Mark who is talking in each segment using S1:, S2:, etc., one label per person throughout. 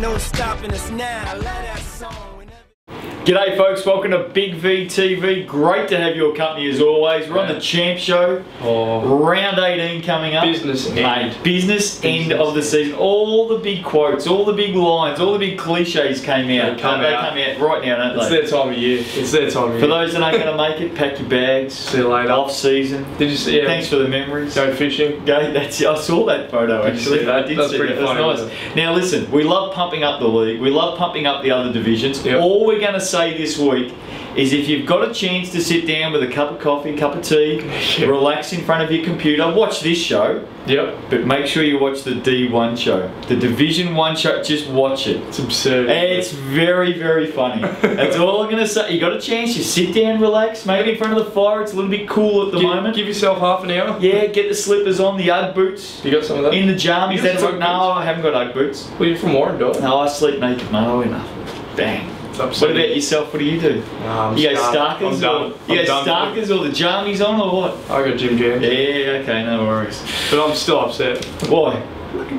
S1: No stopping us now. I love that song.
S2: G'day folks, welcome to Big V TV. Great to have your company as always. We're on the Champ Show. Round 18 coming up.
S3: Business end.
S2: Mate, business end of the season. All the big quotes, all the big lines, all the big cliches came out. They come out right now, don't they?
S3: It's their time of year. It's their time of year.
S2: For those that aren't going to make it, pack your bags.
S3: See you later.
S2: Off season.
S3: Did you see? Yeah.
S2: Thanks for the memories.
S3: Go fishing.
S2: That's I saw that photo actually. I did see that. That's nice. Now listen, we love pumping up the league. We love pumping up the other divisions.
S3: Yep.
S2: All we're going to say this week is if you've got a chance to sit down with a cup of coffee, cup of tea, relax in front of your computer, watch this show.
S3: Yep.
S2: But make sure you watch the D1 show, the Division 1 show. Just watch it.
S3: It's absurd.
S2: It's very, very funny. That's all I'm going to say. You got a chance, you sit down, relax, maybe in front of the fire. It's a little bit cool at the moment.
S3: Give yourself half an hour.
S2: Yeah, get the slippers on, the Ugg boots.
S3: You got some of that?
S2: In the jammies. That's what, no, I haven't got Ugg boots.
S3: Well, you're from Warrendale.
S2: No, I sleep naked, mate. Oh, enough. Bang. What about yourself? What do you do? You go Starkers? You go Starkers or the jammies on or what?
S3: I got Jim Jams.
S2: Yeah, okay, no worries.
S3: But I'm still upset.
S2: Why?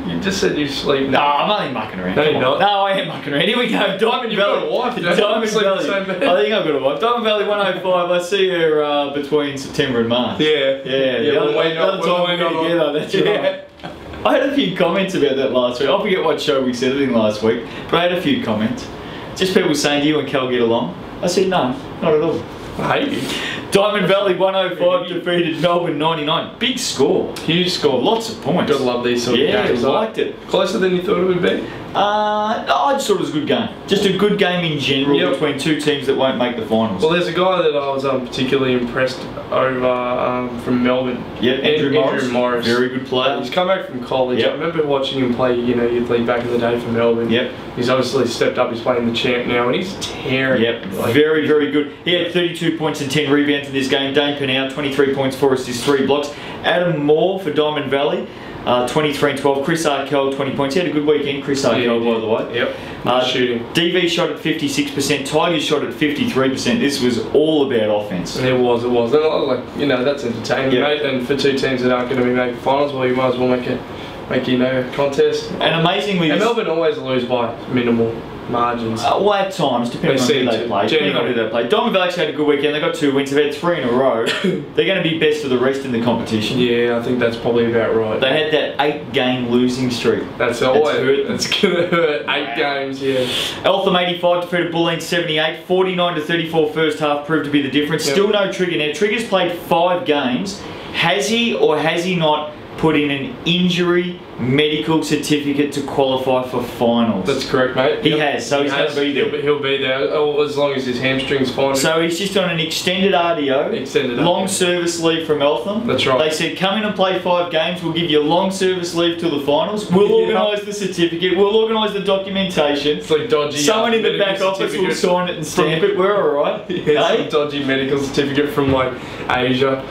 S3: You just said you sleep now.
S2: No, I'm only mucking around.
S3: No, you're not.
S2: No, I am mucking around. Here we go. Diamond Valley.
S3: You've got a wife. You don't
S2: Diamond
S3: sleep in the
S2: Valley.
S3: same bed.
S2: I think I've got a wife. Diamond Valley 105. I see her between September and March.
S3: Yeah.
S2: Yeah. The other time we got together. That's right. I had a few comments about that last week. I forget what show we said it in last week, but I had a few comments. Just people saying, do you and Cal get along? I said, no, not at all.
S3: I hate you.
S2: Diamond Valley 105 defeated Melbourne 99. Big score.
S3: Huge score.
S2: Lots of points.
S3: Gotta love these sort of games.
S2: Yeah, liked it.
S3: Closer than you thought it would be?
S2: I just thought it was a good game. Just a good game in general between two teams that won't make the finals.
S3: Well, there's a guy that I was particularly impressed over from Melbourne.
S2: Yep, Andrew Morris. Very good player.
S3: He's come back from college. I remember watching him play, youth league back in the day for Melbourne.
S2: Yep.
S3: He's obviously stepped up. He's playing the champ now, and he's tearing.
S2: Yep. Very, very good. He had 32 points and 10 rebounds in this game. Dane Penau, 23 points, 4 assists, 3 blocks. Adam Moore for Diamond Valley. 23 and 12. Chris Arkell, 20 points. He had a good weekend, Chris Arkell, by the way.
S3: Yep. Shooting.
S2: DV shot at 56%. Tigers shot at 53%. This was all about offense.
S3: It was. That's entertaining, mate. And for two teams that aren't going to be making finals, well, you might as well make a contest.
S2: And amazingly,
S3: Melbourne always lose by minimal margins.
S2: Well, at times, depending on who they play. Diamond Valley actually had a good weekend. They got 2 wins. They've had 3 in a row. They're going to be best of the rest in the competition.
S3: Yeah, I think that's probably about right.
S2: They had that 8-game losing streak.
S3: That's always It's going to hurt. 8 games, yeah.
S2: Eltham 85 defeated Bulleen 78. 49-34 first half proved to be the difference. Still no Trigger. Now, Trigger's played 5 games. Has he or has he not put in an injury medical certificate to qualify for finals?
S3: That's correct, mate.
S2: He has, so he's going to be there.
S3: He'll be there as long as his hamstring's fine.
S2: So he's just on an extended RDO, long service leave from Eltham.
S3: That's right.
S2: They said, come in and play 5 games, we'll give you a long service leave till the finals, we'll organise the certificate, we'll organise the documentation.
S3: It's like dodgy.
S2: Someone in the back office will sign it and stamp it, we're alright.
S3: Some dodgy medical certificate from like Asia.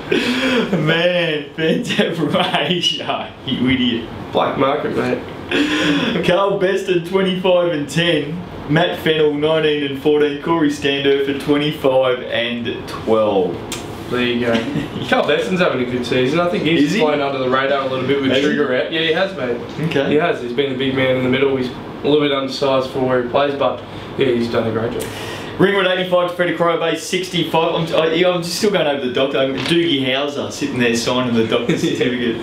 S2: Man, fantastic from Asia, you idiot.
S3: Black market, mate.
S2: Carl Beston 25 and 10. Matt Fennell 19 and 14. Corey Standerfer 25 and 12.
S3: There you go. Carl Beston's having a good season. I think he's flying under the radar a little bit with Trigger out. Yeah, he has, mate. Okay. He has. He's been the big man in the middle. He's a little bit undersized for where he plays, but yeah, he's done a great job.
S2: Ringwood 85 defeated Crow Bay 65. I'm just still going over the doctor. Doogie Howser sitting there signing the doctor's certificate.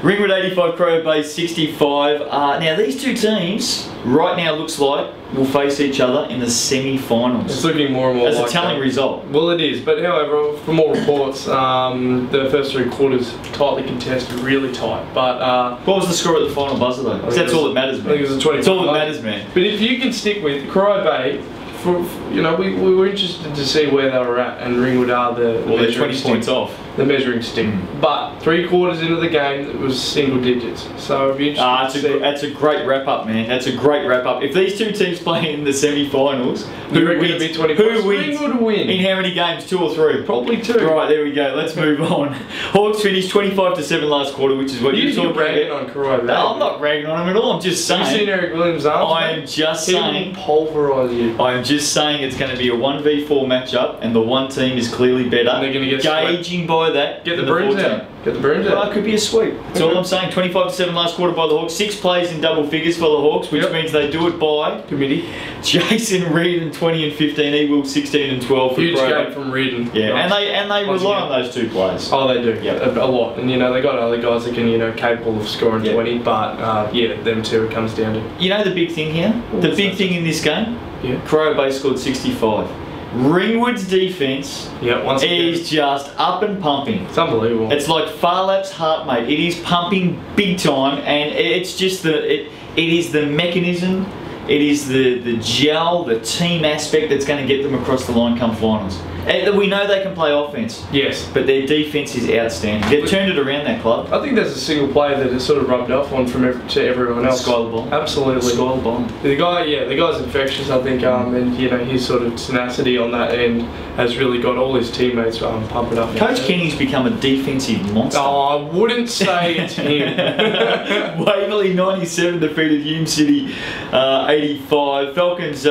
S2: Ringwood 85, Crow Bay 65. Now these two teams right now looks like will face each other in the semi-finals.
S3: It's looking more and more
S2: like a telling result.
S3: Well, it is, but however, from all reports, the first 3 quarters tightly contested, really tight. But
S2: what was the score at the final buzzer though? That's all that matters, man.
S3: I think it was a 20.
S2: It's all that matters, man.
S3: But if you can stick with Crow Bay. We were interested to see where they were at, and Ringwood are the
S2: they're 20 points off.
S3: The measuring stick. But 3 quarters into the game, it was single digits. So it'd be interesting to see.
S2: That's a great wrap up, man. That's a great wrap up. If these two teams play in the semi-finals, who wins? Who wins?
S3: Ringwood win.
S2: In how many games? 2 or 3?
S3: Probably 2.
S2: Right, there we go. Let's move on. Hawks finished 25-7 last quarter, which is what you're talking
S3: ragging on Karoi.
S2: No, I'm not ragging on him at all. I'm just saying.
S3: Have you seen Eric Williams' arms?
S2: I am just saying.
S3: He will pulverise you.
S2: I am just saying it's going to be a 1v4 matchup, and the one team is clearly better.
S3: And they're going to get
S2: gauging by that.
S3: Get the brooms out. Get the brooms
S2: Well,
S3: out.
S2: it could be a sweep. That's all I'm saying. 25-7 last quarter by the Hawks. 6 plays in double figures for the Hawks, which means they do it by
S3: committee.
S2: Jason Reardon 20 and 15, Ewell 16 and 12 for
S3: Huge
S2: Crow.
S3: game from Reardon.
S2: Yeah,
S3: Nice.
S2: and they rely on those 2 players.
S3: Oh, they do.
S2: Yep.
S3: A lot. And, you know, they got other guys that can, you know, capable of scoring 20, but, yeah, them two it comes down to.
S2: You know the big thing here? The big thing in this game?
S3: Yeah.
S2: Crow Bay scored 65. Ringwood's defence
S3: Yeah, once again.
S2: is just up and pumping.
S3: It's unbelievable.
S2: It's like Farlap's heart, mate. It is pumping big time, and it's just it is the mechanism, it is the gel, the team aspect that's going to get them across the line come finals. And we know they can play offense.
S3: Yes.
S2: But their defense is outstanding. They've turned it around, that club.
S3: I think there's a single player that has sort of rubbed off on to everyone else.
S2: Skyler Bond.
S3: Absolutely.
S2: Skyler Bond.
S3: The guy's infectious, I think, and you know his sort of tenacity on that end has really got all his teammates pumping up.
S2: Coach Kenny's become a defensive monster.
S3: Oh, I wouldn't say it's him.
S2: Waverley 97 defeated Hume City 85. Falcons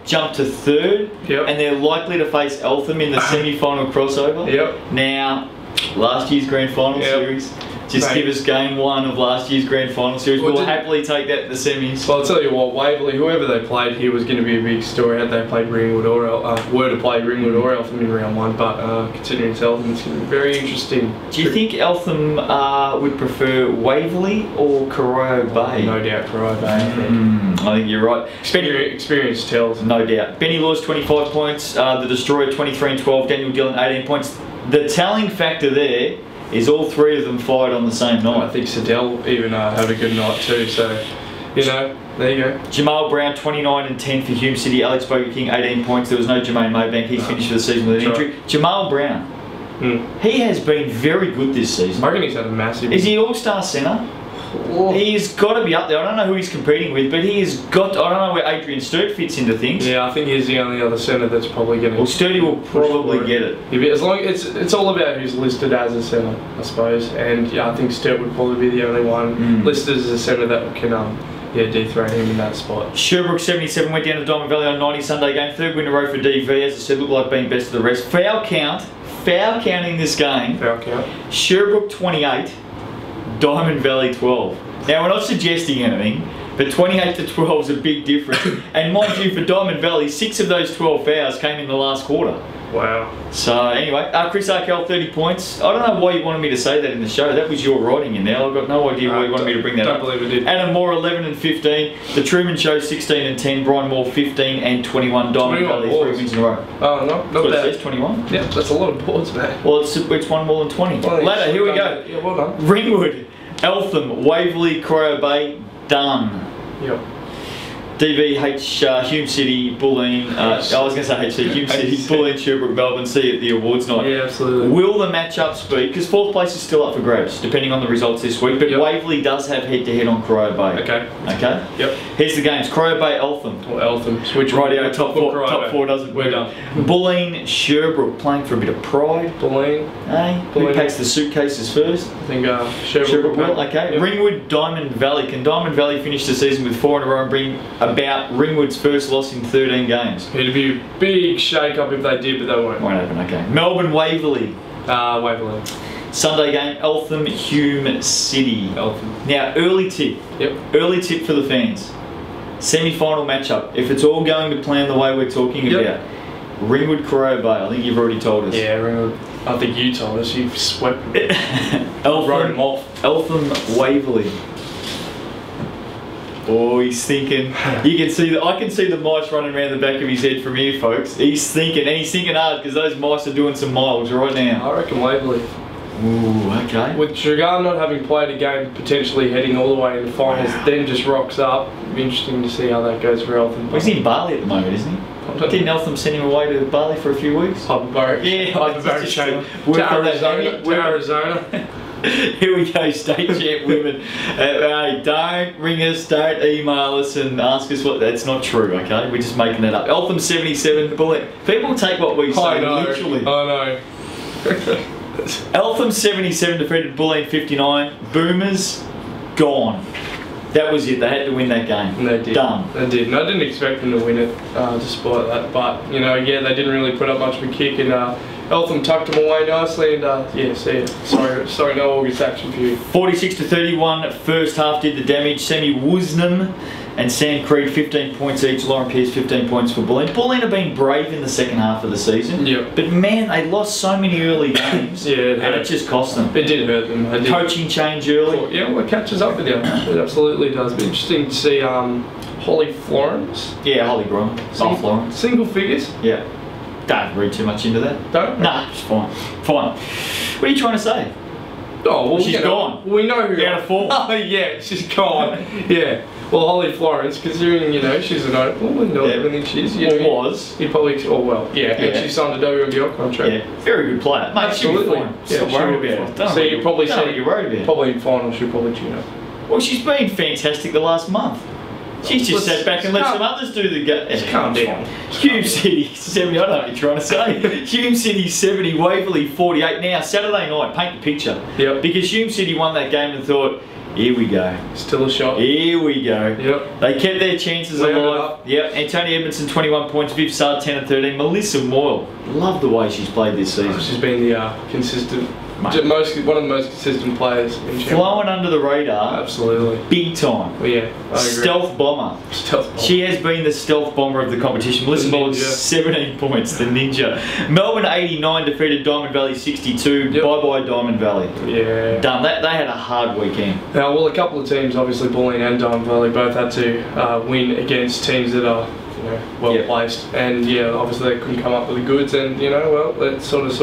S2: jumped to 3rd, and they're likely to face Eltham in the semi-final crossover.
S3: Yep.
S2: Now, last year's grand final series. Just give us game 1 of last year's grand final series. We'll happily take that to the semis.
S3: Well, I'll tell you what, Waverley, whoever they played here was going to be a big story had they played Ringwood or were to play Ringwood or Eltham in round 1. But considering it's Eltham, it's going to be very interesting.
S2: Do you think Eltham would prefer Waverley or Corio Bay?
S3: No doubt, Corio Bay. I think
S2: you're right.
S3: Experience tells.
S2: No doubt. Benny Laws 25 points. The Destroyer 23 and 12. Daniel Dillon 18 points. The telling factor there is all 3 of them fired on the same night.
S3: I think Siddell even had a good night too, so, you know, there you go.
S2: Jamal Brown 29 and 10 for Hume City. Alex Boger King 18 points. There was no Jermaine Maybank. He finished for the season with an injury. Right. Jamal Brown, he has been very good this season.
S3: I reckon he's had a massive...
S2: Is he all-star centre? Oh. He's got to be up there. I don't know who he's competing with, but he has got... I don't know where Adrian Sturt fits into things.
S3: Yeah, I think he's the only other centre that's probably going to...
S2: Well, Sturdy will probably get it.
S3: Yeah, as long it's all about who's listed as a centre, I suppose. And yeah, I think Sturt would probably be the only one listed as a centre that can dethrone him in that spot.
S2: Sherbrooke 77 went down to Diamond Valley on 90 Sunday game. 3rd win in a row for DV. As I said, looked like being best of the rest. Foul count in this game.
S3: Foul count.
S2: Sherbrooke 28, Diamond Valley 12. Now, we're not suggesting anything, but 28 to 12 is a big difference. And mind you, for Diamond Valley, 6 of those 12 fouls came in the last quarter.
S3: Wow.
S2: So, anyway, Chris Arkell, 30 points. I don't know why you wanted me to say that in the show. That was your writing in there. I've got no idea why you wanted me to bring that up.
S3: Don't believe it did.
S2: Adam Moore, 11 and 15. The Truman Show, 16 and 10. Brian Moore, 15 and 21. Diamond Valley, 3 wins in a row.
S3: Oh, not bad.
S2: It says, 21.
S3: Yeah, that's a lot of boards, man.
S2: Well, it's 1 more than 20.
S3: Well,
S2: Ladder, here we go.
S3: Yeah, well done.
S2: Ringwood, Eltham, Waverley, Corio Bay, done.
S3: Yep.
S2: DV, Hume City, Bulleen, I was going to say HC, Hume City, Bulleen, Sherbrooke, Melbourne, see you at the awards night.
S3: Yeah, absolutely.
S2: Will the matchups be, because 4th place is still up for grabs, depending on the results this week, but Waverley does have head-to-head on Corio Bay.
S3: Okay.
S2: Okay?
S3: Yep.
S2: Here's the games, Corio Bay, Eltham.
S3: Or Eltham. Switch
S2: Rightio, top four doesn't
S3: We're done.
S2: Bulleen, Sherbrooke, playing for a bit of pride.
S3: Bulleen.
S2: Hey, who packs the suitcases first?
S3: I think Sherbrooke
S2: will, okay. Yep. Ringwood, Diamond Valley. Can Diamond Valley finish the season with 4 in a row and bring about Ringwood's first loss in 13 games?
S3: It'd be a big shake-up if they did, but they won't.
S2: Won't happen, okay. Melbourne, Waverley.
S3: Waverley.
S2: Sunday game, Eltham, Hume City.
S3: Eltham.
S2: Now, early tip.
S3: Yep.
S2: Early tip for the fans. Semi-final matchup. If it's all going to plan the way we're talking about, Ringwood, Corio Bay. I think you've already told us.
S3: Yeah, Ringwood. I think you told us. You've swept
S2: Eltham,
S3: wrote them off.
S2: Eltham, Waverley. Oh, he's thinking. You can see I can see the mice running around the back of his head from here, folks. He's thinking, and he's thinking hard because those mice are doing some miles right now.
S3: I reckon Waverley.
S2: Ooh, okay.
S3: With Tregarn not having played a game, potentially heading all the way into the finals, then just rocks up. It'll be interesting to see how that goes for Eltham.
S2: Well, he's in Bali at the moment, isn't he? Didn't Eltham send him away to Bali for a few weeks?
S3: Hyperbaric.
S2: Yeah,
S3: Hyperbaric chain. To Arizona.
S2: Here we go, State Champ women. Hey, don't ring us, don't email us and ask us what. That's not true, okay? We're just making that up. Eltham 77, Bullet. People take what we say literally.
S3: I know.
S2: Eltham 77 defeated Bulleen 59. Boomers, gone. That was it. They had to win that game.
S3: And they did.
S2: Done.
S3: They did. And I didn't expect them to win it, despite that. But, you know, yeah, they didn't really put up much of a kick. And Eltham tucked them away nicely. And, yeah, see ya. Sorry, no August action for you.
S2: 46-31, first half did the damage. Sammy Woosnam and Sam Creed 15 points each. Lauren Pearce 15 points for Bulleen. Bulleen have been brave in the second half of the season.
S3: Yep.
S2: But man, they lost so many early games.
S3: Yeah,
S2: and it just cost them.
S3: It did hurt them.
S2: Coaching change early.
S3: Yeah, well, it catches up with you. It absolutely does. Be interesting to see Holly Florence.
S2: Yeah, Holly Graham. Florence.
S3: Single figures.
S2: Yeah. Don't read too much into that.
S3: Don't?
S2: Nah, it's fine. Fine. What are you trying to say?
S3: Oh, well,
S2: she's gone.
S3: We know who.
S2: Out of form.
S3: Oh, yeah, she's gone. Yeah. Well, Holly Florence, considering, you know, she's an open, well, not everything she's, you know,
S2: was.
S3: He probably, and she signed a WNBL contract.
S2: Yeah, very good player. Mate,
S3: absolutely.
S2: She'll be fine.
S3: Yeah, worried about it. So you probably said
S2: you're worried about.
S3: Probably in final, she'll probably tune up.
S2: Well, she's been fantastic the last month. She's just sat back and let some others do the game.
S3: Calm down.
S2: Hume City 70, I don't know what you're trying to say. Hume City 70, Waverley 48. Now, Saturday night, paint the picture.
S3: Yep.
S2: Because Hume City won that game and thought, here we go.
S3: Still a shot.
S2: Here we go.
S3: Yep.
S2: They kept their chances alive. Yep. Antonia Edmondson 21 points, Viv Sard 10 and 13. Melissa Moyle, love the way she's played this season.
S3: She's been the consistent, one of the most consistent players in Champions.
S2: Flowing under the radar.
S3: Absolutely.
S2: Big time.
S3: Well, yeah, I agree.
S2: Stealth bomber. She has been the stealth bomber of the competition. Melissa Moyle 17 points, the ninja. Melbourne 89 defeated Diamond Valley 62.
S3: Yep.
S2: Bye bye Diamond Valley.
S3: Yeah.
S2: Done. They had a hard weekend.
S3: Now, well, a couple of teams, obviously Bulleen and Diamond Valley, both had to win against teams that are, you know, well placed, and yeah, obviously they couldn't come up with the goods, and you know, well, that sort of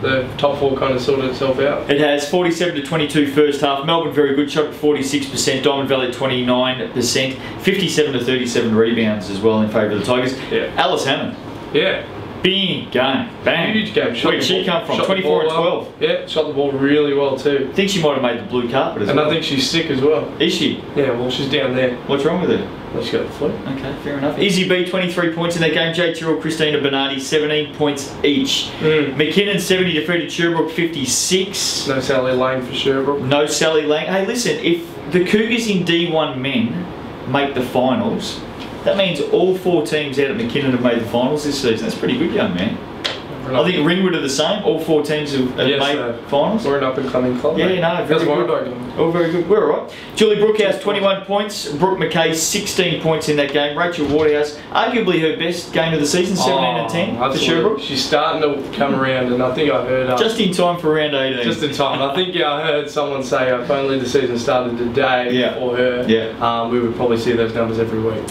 S3: the top four kind of sorted itself out.
S2: It has 47-22 first half. Melbourne very good, shot at 46%. Diamond Valley 29%. 57-37 rebounds as well in favour of the Tigers.
S3: Yeah.
S2: Alice Hammond.
S3: Yeah.
S2: Big game. Bang.
S3: Huge game.
S2: Where'd she come from? 24 and 12.
S3: Yeah, shot the ball really well too.
S2: I think she might have made the blue carpet as well.
S3: And I think she's sick as well.
S2: Is she?
S3: Yeah, well, she's down there.
S2: What's wrong with her?
S3: Well, she's got the flu.
S2: Okay, fair enough. Izzy B, 23 points in that game. Jay Tyrrell, Christina Bernardi, 17 points each. McKinnon, 70, defeated Sherbrooke, 56.
S3: No Sally Lane for Sherbrooke.
S2: No Sally Lane. Hey, listen, if the Cougars in D1 men make the finals, that means all four teams out at McKinnon have made the finals this season. That's pretty good, young man. I think Ringwood are the same. All four teams have made finals.
S3: We're an up-and-coming club.
S2: Yeah, no, very good. All very good. We're all right. Julie Brookhouse, 21 points. Brooke McKay, 16 points in that game. Rachel Waterhouse, arguably her best game of the season, 17 and 10 for Sherbrooke.
S3: She's starting to come around, and I think I heard...
S2: just in time for round 18.
S3: Just in time. I think, I heard someone say if only the season started today for her, we would probably see those numbers every week.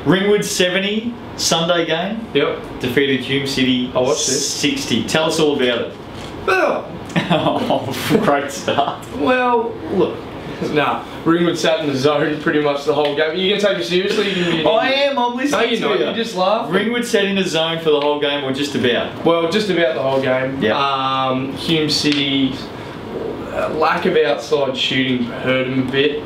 S2: Ringwood 70, Sunday game.
S3: Yep.
S2: Defeated Hume City 60. Tell us all about it.
S3: Well.
S2: Oh, great start.
S3: Well, look. Nah, Ringwood sat in the zone pretty much the whole game. Are you going to take me seriously?
S2: I am, I'm listening
S3: to you. You just laugh.
S2: Ringwood sat in the zone for the whole game, or just about?
S3: Well, just about the whole game.
S2: Yeah.
S3: Hume City, lack of outside shooting hurt them a bit.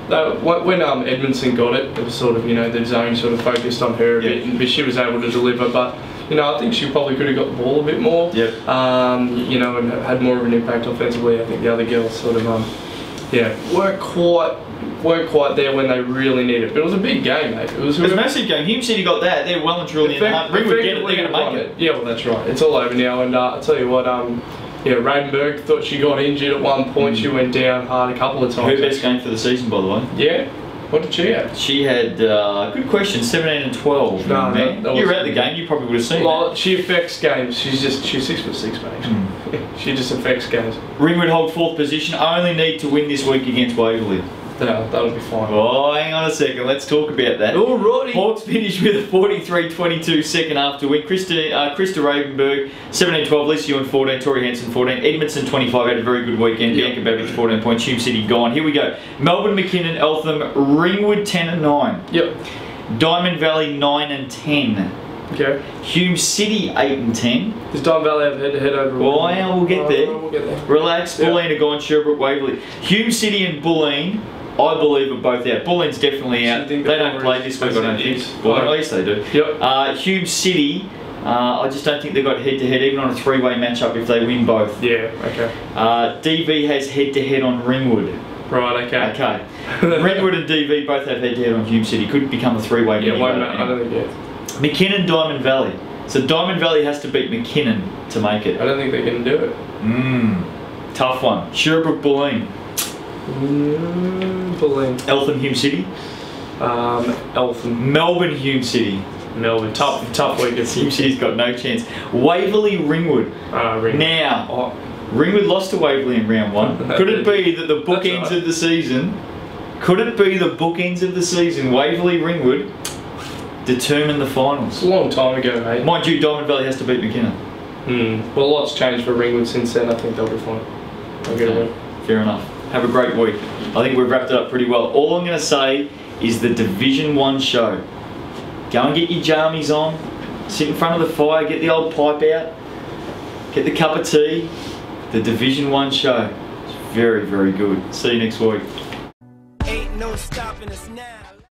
S3: When Edmondson got it, it was sort of, you know, the zone sort of focused on her a bit, but she was able to deliver. But, you know, I think she probably could have got the ball a bit more.
S2: Yep.
S3: You know, and had more of an impact offensively. I think the other girls sort of, weren't quite there when they really needed it. But it was a big game, mate. It was a massive
S2: game. Hume City got that. They're well and truly in the hunt. Ringwood get it. They're going to make it.
S3: Yeah, well, that's right. It's all over now. And I'll tell you what, Radenberg thought she got injured at one point. She went down hard a couple of times.
S2: Her best game for the season, by the way.
S3: Yeah. What did she have?
S2: She had, good question, 17 and 12. No, you were at the game, you probably would have seen that.
S3: She affects games. She's 6'6", mate. She just affects games.
S2: Ringwood hold 4th position, only need to win this week against Waverley.
S3: No, that'll be fine.
S2: Oh, hang on a second. Let's talk about that.
S3: Alrighty.
S2: Hawks finished with a 43-22 second half to win. Krista Ravenberg, 17-12. Lisa Ewan, 14. Tori Hansen, 14. Edmondson, 25. Had a very good weekend. Bianca Babbage, 14 points. Hume City gone. Here we go. Melbourne, McKinnon, Eltham, Ringwood, 10 and 9.
S3: Yep.
S2: Diamond Valley, 9 and 10.
S3: Okay.
S2: Hume City, 8 and 10.
S3: Does Diamond Valley have head-to-head over?
S2: Oh, yeah, we'll get there.
S3: We'll get there.
S2: Relax. Bulleen are gone. Sherbrooke, Waverley. Hume City and Bulleen, I believe, are both out. Bulleen's definitely out. They don't play this week, I don't think. Well, at least they do.
S3: Yep.
S2: Hume City, I just don't think they've got head-to-head, even on a 3-way matchup if they win both.
S3: Yeah, okay.
S2: DV has head-to-head on Ringwood.
S3: Right, okay.
S2: Okay. Ringwood and DV both have head-to-head on Hume City. Could become a three-way.
S3: Yeah, won't matter. I don't think
S2: McKinnon, Diamond Valley. So Diamond Valley has to beat McKinnon to make it.
S3: I don't think they can do it.
S2: Tough one. Sherbrooke, Bulleen.
S3: Bulleen.
S2: Eltham, Hume City.
S3: Eltham.
S2: Melbourne, Hume City.
S3: Melbourne. Tough week.
S2: Hume City's got no chance. Waverley, Ringwood.
S3: Ringwood.
S2: Now, Ringwood lost to Waverley in round 1. Could it be that the bookends of the season? Could it be the bookends of the season? Waverley, Ringwood determine the finals.
S3: It's a long time ago, mate.
S2: Mind you, Diamond Valley has to beat McKinnon.
S3: Well, a lot's changed for Ringwood since then. I think they'll be fine. They'll get a win.
S2: Fair enough. Have a great week. I think we've wrapped it up pretty well. All I'm going to say is the Division 1 show. Go and get your jammies on. Sit in front of the fire. Get the old pipe out. Get the cup of tea. The Division 1 show. It's very, very good. See you next week.
S1: Ain't no stopping us now.